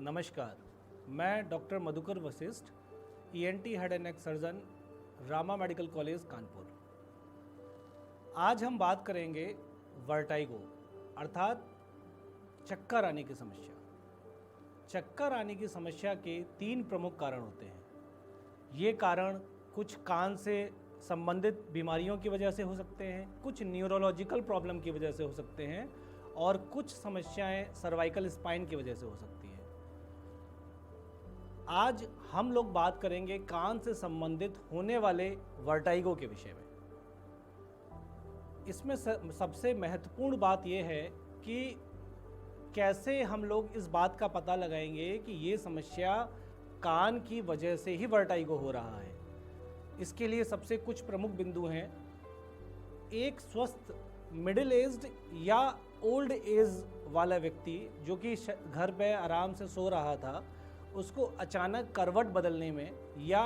नमस्कार, मैं doctor Madhukar Vashishtha, ENT head and neck surgeon, Rama medical college Kanpur. आज हम बात करेंगे वर्टाइगो अर्थात चक्कर आने की समस्या। चक्कर आने की समस्या के 3 प्रमुख कारण होते हैं। ये कारण कुछ कान से संबंधित बीमारियों की वजह से हो सकते हैं, कुछ न्यूरोलॉजिकल प्रॉब्लम की वजह से हो सकते हैं और कुछ समस्याएं सर्वाइकल स्पाइन की वजह से हो सकती हैं। आज हम लोग बात करेंगे कान से संबंधित होने वाले वर्टाइगो के विषय में। इसमें सबसे महत्वपूर्ण बात यह है कि कैसे हम लोग इस बात का पता लगाएंगे कि ये समस्या कान की वजह से ही वर्टाइगो हो रहा है। इसके लिए सबसे कुछ प्रमुख बिंदु हैं। एक स्वस्थ मिडिल एज्ड या ओल्ड एज वाला व्यक्ति जो कि घर पे आराम से सो रहा था, उसको अचानक करवट बदलने में या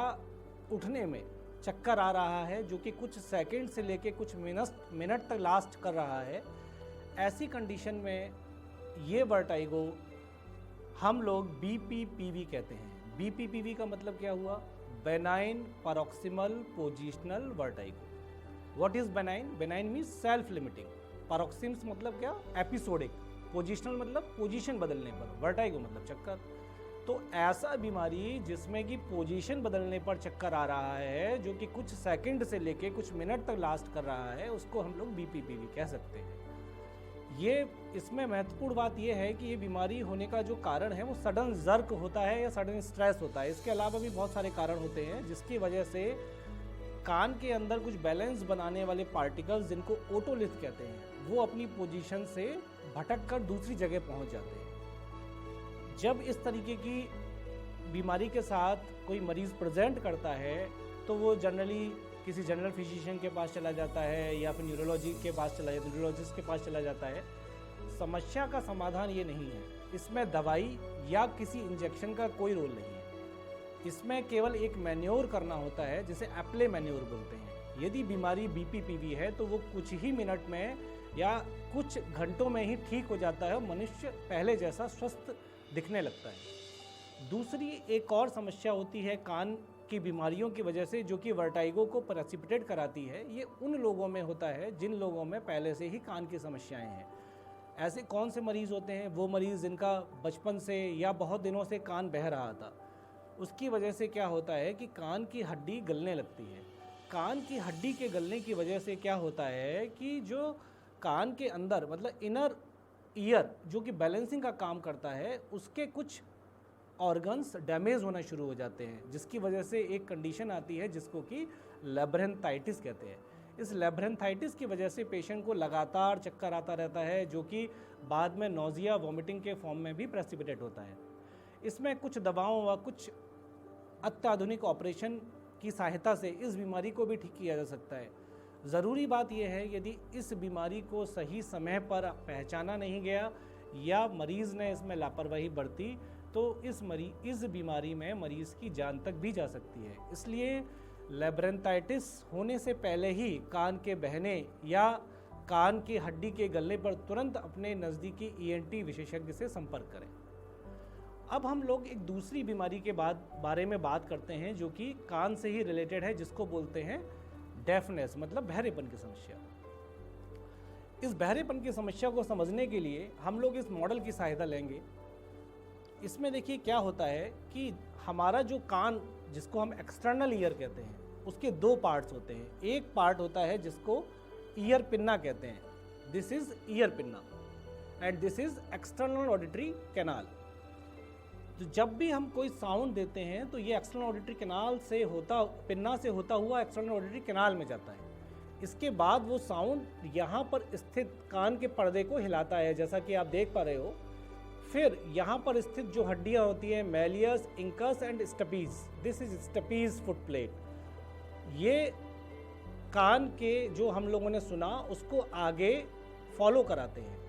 उठने में चक्कर आ रहा है जो कि कुछ सेकंड से लेके कुछ मिनट तक लास्ट कर रहा है। ऐसी कंडीशन में ये वर्टाइगो हम लोग BPPV कहते हैं। BPPV का मतलब क्या हुआ? Benign paroxysmal positional vertigo. What is benign? Benign means self limiting. Paroxysms मतलब क्या? एपिसोडिक। पोजिशनल मतलब पोजीशन बदलने पर। वर्टाइगो मतलब चक्कर। तो ऐसा बीमारी जिसमें कि पोजीशन बदलने पर चक्कर आ रहा है जो कि कुछ सेकंड से लेके कुछ मिनट तक लास्ट कर रहा है, उसको हम लोग BPPV कह सकते हैं। ये इसमें महत्वपूर्ण बात यह है कि ये बीमारी होने का जो कारण है वो सडन जर्क होता है या सडन स्ट्रेस होता है। इसके अलावा भी बहुत सारे कारण होते हैं जिसकी वजह से कान के अंदर कुछ बैलेंस बनाने वाले पार्टिकल्स जिनको ओटोलिथ कहते हैं वो अपनी पोजीशन से भटक कर दूसरी जगह पहुंच जाते हैं। जब इस तरीके की बीमारी के साथ कोई मरीज़ प्रेजेंट करता है तो वो जनरली किसी जनरल फिजिशियन के पास चला जाता है या फिर न्यूरोलॉजिस्ट के पास चला जाता है। समस्या का समाधान ये नहीं है। इसमें दवाई या किसी इंजेक्शन का कोई रोल नहीं है। इसमें केवल एक मैन्योर करना होता है जिसे एप्ले मैन्योर बोलते हैं। यदि बीमारी BPPV है तो वो कुछ ही मिनट में या कुछ घंटों में ही ठीक हो जाता है और मनुष्य पहले जैसा स्वस्थ दिखने लगता है। दूसरी एक और समस्या होती है कान की बीमारियों की वजह से जो कि वर्टाइगो को प्रेसिपिटेट कराती है। ये उन लोगों में होता है जिन लोगों में पहले से ही कान की समस्याएं हैं। ऐसे कौन से मरीज़ होते हैं? वो मरीज़ जिनका बचपन से या बहुत दिनों से कान बह रहा था। उसकी वजह से क्या होता है कि कान की हड्डी गलने लगती है। कान की हड्डी के गलने की वजह से क्या होता है कि जो कान के अंदर मतलब इनर ईयर जो कि बैलेंसिंग का काम करता है, उसके कुछ ऑर्गन्स डैमेज होना शुरू हो जाते हैं, जिसकी वजह से एक कंडीशन आती है जिसको कि लैब्रेंथाइटिस कहते हैं। इस लैब्रेंथाइटिस की वजह से पेशेंट को लगातार चक्कर आता रहता है जो कि बाद में नोजिया वॉमिटिंग के फॉर्म में भी प्रेसिपिटेट होता है। इसमें कुछ दवाओं व कुछ अत्याधुनिक ऑपरेशन की सहायता से इस बीमारी को भी ठीक किया जा सकता है। ज़रूरी बात यह है यदि इस बीमारी को सही समय पर पहचाना नहीं गया या मरीज़ ने इसमें लापरवाही बरती तो इस बीमारी में मरीज़ की जान तक भी जा सकती है। इसलिए लैब्रेंथाइटिस होने से पहले ही कान के बहने या कान की हड्डी के गलने पर तुरंत अपने नज़दीकी ENT विशेषज्ञ से संपर्क करें। अब हम लोग एक दूसरी बीमारी के बारे में बात करते हैं जो कि कान से ही रिलेटेड है, जिसको बोलते हैं डेफनेस मतलब बहरेपन की समस्या। इस बहरेपन की समस्या को समझने के लिए हम लोग इस मॉडल की सहायता लेंगे। इसमें देखिए क्या होता है कि हमारा जो कान जिसको हम एक्सटर्नल ईयर कहते हैं उसके 2 पार्ट्स होते हैं। एक पार्ट होता है जिसको ईयर पिन्ना कहते हैं, this is ear pinna and this is external auditory canal. तो जब भी हम कोई साउंड देते हैं तो ये एक्सटर्नल ऑडिटरी कैनाल से पिन्ना से होता हुआ एक्सटर्नल ऑडिटरी कैनाल में जाता है। इसके बाद वो साउंड यहाँ पर स्थित कान के पर्दे को हिलाता है जैसा कि आप देख पा रहे हो। फिर यहाँ पर स्थित जो हड्डियाँ होती हैं malleus, incus and stapes, this is stapes footplate, ये कान के जो हम लोगों ने सुना उसको आगे फॉलो कराते हैं।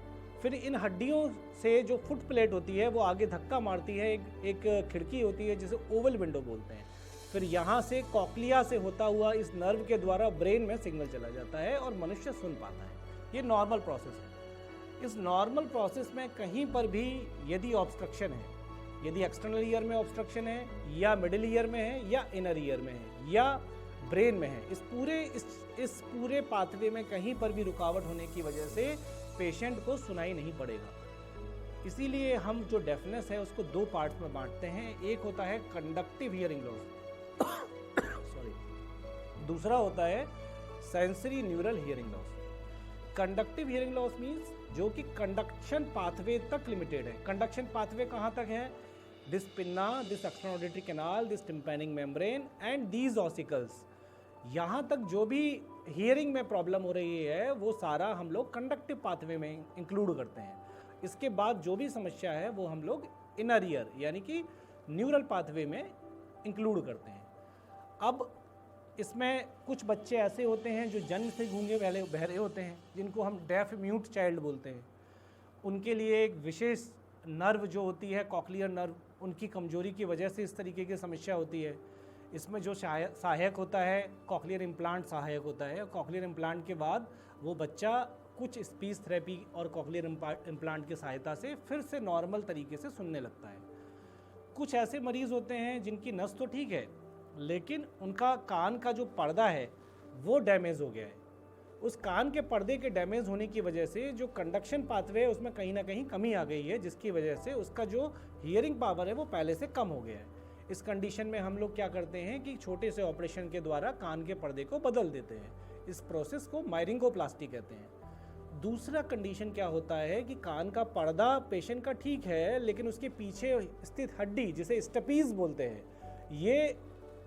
फिर इन हड्डियों से जो फुट प्लेट होती है वो आगे धक्का मारती है, एक खिड़की होती है जिसे ओवल विंडो बोलते हैं। फिर यहाँ से कॉक्लिया से होता हुआ इस नर्व के द्वारा ब्रेन में सिग्नल चला जाता है और मनुष्य सुन पाता है। ये नॉर्मल प्रोसेस है। इस नॉर्मल प्रोसेस में कहीं पर भी यदि ऑब्स्ट्रक्शन है यदि एक्सटर्नल ईयर में ऑब्स्ट्रक्शन है या मिडिल ईयर में है या इनर ईयर में है या ब्रेन में है, इस पूरे पाथवे में कहीं पर भी रुकावट होने की वजह से पेशेंट को सुनाई नहीं पड़ेगा। इसीलिए हम जो डेफनेस है उसको दो पार्ट्स में बांटते हैं। एक होता है कंडक्टिव हियरिंग लॉस सॉरी, दूसरा होता है sensory neural hearing loss. Conductive hearing loss means जो कि कंडक्शन पाथवे तक लिमिटेड है। कंडक्शन पाथवे कहाँ तक है? This pinna, this external auditory canal, this tympanic membrane and these ossicles, यहाँ तक जो भी हियरिंग में प्रॉब्लम हो रही है वो सारा हम लोग कंडक्टिव पाथवे में इंक्लूड करते हैं। इसके बाद जो भी समस्या है वो हम लोग इनर ईयर यानी कि न्यूरल पाथवे में इंक्लूड करते हैं। अब इसमें कुछ बच्चे ऐसे होते हैं जो जन्म से गूंगे बहरे होते हैं, जिनको हम डेफ म्यूट चाइल्ड बोलते हैं। उनके लिए एक विशेष नर्व जो होती है कॉक्लियर नर्व, उनकी कमजोरी की वजह से इस तरीके की समस्या होती है। इसमें जो सहायक होता है कॉक्लियर इम्प्लांट सहायक होता है। कॉक्लियर इम्प्लांट के बाद वो बच्चा कुछ स्पीच थेरेपी और कॉक्लियर इम्प्लांट की सहायता से फिर से नॉर्मल तरीके से सुनने लगता है। कुछ ऐसे मरीज़ होते हैं जिनकी नस तो ठीक है लेकिन उनका कान का जो पर्दा है वो डैमेज हो गया है। उस कान के पर्दे के डैमेज होने की वजह से जो कंडक्शन पाथवे है उसमें कहीं ना कहीं कमी आ गई है, जिसकी वजह से उसका जो हियरिंग पावर है वो पहले से कम हो गया है। इस कंडीशन में हम लोग क्या करते हैं कि छोटे से ऑपरेशन के द्वारा कान के पर्दे को बदल देते हैं। इस प्रोसेस को मायरिंगोप्लास्टी कहते हैं। दूसरा कंडीशन क्या होता है कि कान का पर्दा पेशेंट का ठीक है लेकिन उसके पीछे स्थित हड्डी जिसे स्टपीज बोलते हैं, ये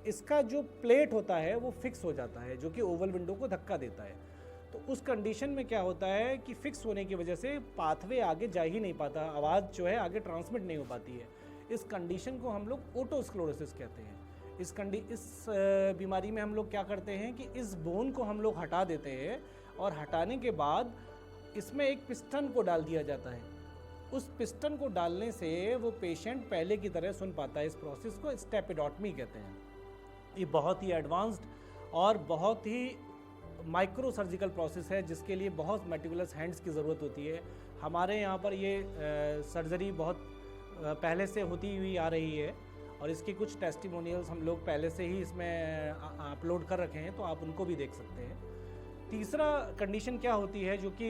इसका जो प्लेट होता है वो फिक्स हो जाता है, जो कि ओवल विंडो को धक्का देता है। तो उस कंडीशन में क्या होता है कि फिक्स होने की वजह से पाथवे आगे जा ही नहीं पाता, आवाज़ जो है आगे ट्रांसमिट नहीं हो पाती है। इस कंडीशन को हम लोग ओटोस्क्लेरोसिस कहते हैं। इस बीमारी में हम लोग क्या करते हैं कि इस बोन को हम लोग हटा देते हैं और हटाने के बाद इसमें एक पिस्टन को डाल दिया जाता है। उस पिस्टन को डालने से वो पेशेंट पहले की तरह सुन पाता है। इस प्रोसेस को स्टेपिडोटमी कहते हैं। ये बहुत ही एडवांस्ड और बहुत ही माइक्रो सर्जिकल प्रोसेस है जिसके लिए बहुत मेटिकुलस हैंड्स की ज़रूरत होती है। हमारे यहाँ पर ये सर्जरी बहुत पहले से होती हुई आ रही है और इसके कुछ टेस्टिमोनियल्स हम लोग पहले से ही इसमें अपलोड कर रखे हैं, तो आप उनको भी देख सकते हैं। तीसरा कंडीशन क्या होती है जो कि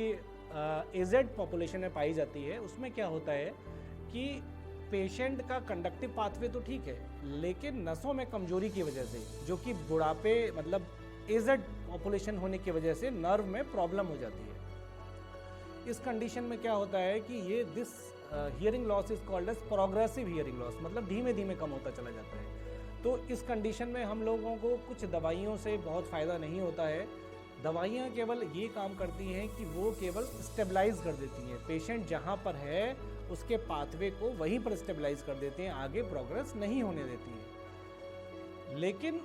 एजेड पॉपुलेशन में पाई जाती है, उसमें क्या होता है कि पेशेंट का कंडक्टिव पाथवे तो ठीक है लेकिन नसों में कमजोरी की वजह से, जो कि बुढ़ापे मतलब एजेड पॉपुलेशन होने की वजह से नर्व में प्रॉब्लम हो जाती है। इस कंडीशन में क्या होता है कि ये this hearing loss is called as progressive hearing loss, मतलब धीमे धीमे कम होता चला जाता है। तो इस कंडीशन में हम लोगों को कुछ दवाइयों से बहुत फ़ायदा नहीं होता है। दवाइयाँ केवल ये काम करती हैं कि वो केवल स्टेबलाइज कर देती हैं, पेशेंट जहाँ पर है उसके पाथवे को वहीं पर स्टेबलाइज कर देते हैं, आगे प्रोग्रेस नहीं होने देती है। लेकिन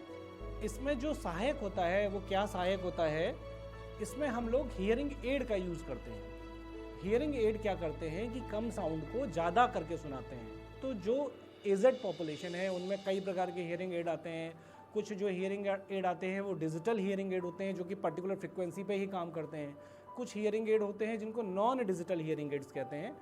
इसमें जो सहायक होता है वो क्या सहायक होता है, इसमें हम लोग हियरिंग एड का यूज़ करते हैं। हियरिंग एड क्या करते हैं कि कम साउंड को ज़्यादा करके सुनाते हैं। तो जो एजेड पॉपुलेशन है उनमें कई प्रकार के हियरिंग एड आते हैं। कुछ जो हियरिंग एड आते हैं वो डिजिटल हियरिंग एड होते हैं जो कि पर्टिकुलर फ्रिक्वेंसी पे ही काम करते हैं। कुछ हियरिंग एड होते हैं जिनको नॉन डिजिटल हियरिंग एड्स कहते हैं।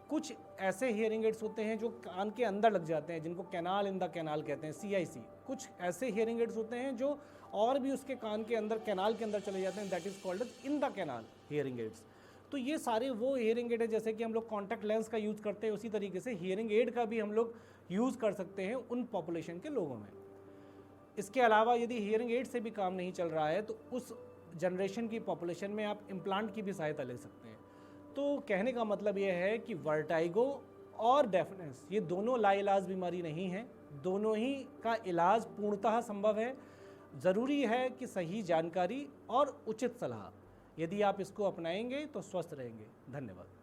कुछ ऐसे हियरिंग एड्स होते हैं जो कान के अंदर लग जाते हैं जिनको कैनाल इन द कैनाल कहते हैं, CIC। कुछ ऐसे हियरिंग एड्स होते हैं जो और भी उसके कान के अंदर कैनाल के अंदर चले जाते हैं, that is called in the canal hearing aids. तो ये सारे वो हियरिंग एड है, जैसे कि हम लोग कॉन्टैक्ट लेंस का यूज़ करते हैं उसी तरीके से हियरिंग एड का भी हम लोग यूज़ कर सकते हैं उन पॉपुलेशन के लोगों में। इसके अलावा यदि हियरिंग एड से भी काम नहीं चल रहा है तो उस जनरेशन की पॉपुलेशन में आप इम्प्लांट की भी सहायता ले सकते हैं। तो कहने का मतलब ये है कि वर्टाइगो और डेफनेस ये दोनों लाइलाज बीमारी नहीं है, दोनों ही का इलाज पूर्णतः संभव है। ज़रूरी है कि सही जानकारी और उचित सलाह, यदि आप इसको अपनाएंगे तो स्वस्थ रहेंगे। धन्यवाद।